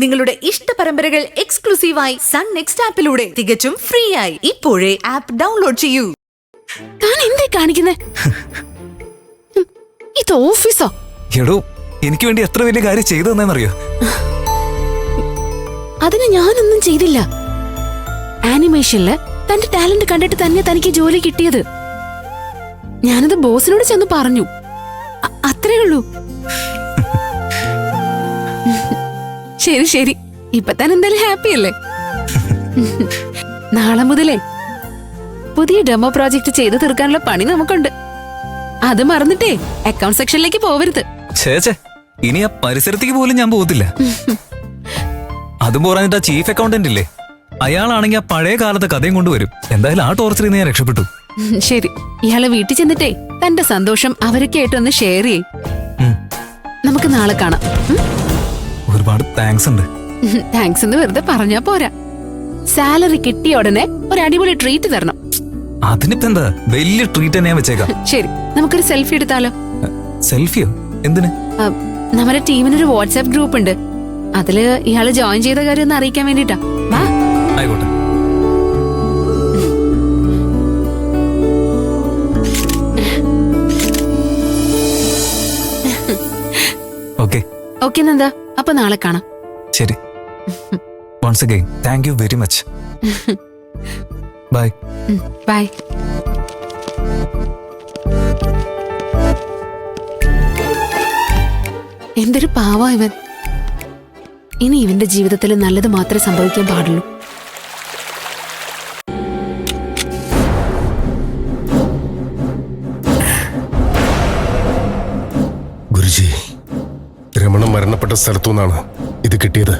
നിങ്ങളുടെ ഇഷ്ട പരമ്പരകൾ എക്സ്ക്ലൂസീവായി സൺ നെക്സ്റ്റ് ആപ്പിലൂടെ തികച്ചും ഫ്രീ ആയി ഇപ്പോഴേ ആപ്പ് ഡൗൺലോഡ് ചെയ്യൂ. താൻ എന്തേ കാണിക്കുന്നേ? ഇത് ഓഫീസോ? എടോ, എനിക്ക് വേണ്ടി എത്ര വലിയ കാര്യം ചെയ്തു തന്നറിയോ? അതിന് ഞാനൊന്നും ചെയ്തില്ല. ആനിമേഷനില് തന്റെ ടാലന്റ് കണ്ടിട്ട് തന്നെ തനിക്ക് ജോലി കിട്ടിയത്. ഞാനത് ബോസിനോട് ചെന്ന് പറഞ്ഞു. അത്രേ ഉള്ളൂ. ശരി ശരി, ഇപ്പൊ താൻ എന്തായാലും ഹാപ്പി അല്ലേ? നാളെ മുതലേ പുതിയ ഡെമോ പ്രോജക്റ്റ് ചെയ്തു തീർക്കാനുള്ള പണി നമുക്കുണ്ട്. അത് മറന്നിട്ടേ അക്കൗണ്ട് സെക്ഷനിലേക്ക് പോവരുത്. ചേച്ചേ, ഇനി ആ പരിസരത്തേക്ക് പോലും ഞാൻ പോകത്തില്ല. അതും പോരാഞ്ഞിട്ട് ആ ചീഫ് അക്കൗണ്ടന്റ് ഇല്ലേ, അയാളാണെങ്കിൽ ആ പഴയ കാലത്തെ കഥയും കൊണ്ടുവരും. എന്തായാലും ആ ടോർച്ചറിൽ നിന്ന് ഞാൻ രക്ഷപ്പെട്ടു. ശരി, ഇയാളെ വീട്ടിൽ ചെന്നിട്ടേ തന്റെ സന്തോഷം അവരൊക്കെ ആയിട്ടൊന്ന് ഷെയർ ചെയ്യ്. നമുക്ക് നാളെ കാണാം. ഒരുപാട് താങ്ക്സ് ഉണ്ട്. താങ്ക്സ് എന്ന് വെറുതെ പറഞ്ഞാ പോരാ. സാലറി കിട്ടിയ ഉടനെ ഒരു അടിപൊളി ട്രീറ്റ് തരണം. അതിനിപ്പോ എന്താ, വലിയ ട്രീറ്റ് തന്നെ ഞാൻ വെച്ചേക്കാം. ശരി, നമുക്കൊരു സെൽഫി എടുത്താലോ? സെൽഫിയോ? എന്തിന്? നമ്മുടെ ടീമിനൊരു വാട്സാപ്പ് ഗ്രൂപ്പ് ഉണ്ട്. അതില് ഇയാള് ജോയിൻ ചെയ്ത കാര്യം ഒന്ന് അറിയിക്കാൻ വേണ്ടിട്ടാ. വാ. ആയിക്കോട്ടെ. ഓക്കെ നന്ദ, അപ്പൊ നാളെ കാണാം. ശരി. Once again thank you very much. Bye. Bye. എന്തൊരു പാവാ ഇവൻ. ഇനി ഇവന്റെ ജീവിതത്തിൽ നല്ലത് മാത്രമേ സംഭവിക്കാൻ പാടുള്ളൂ. ഗുരുജി, രമണ മരണപ്പെട്ട സ്ഥലത്തുനിന്നാണ് ഇത് കിട്ടിയത്.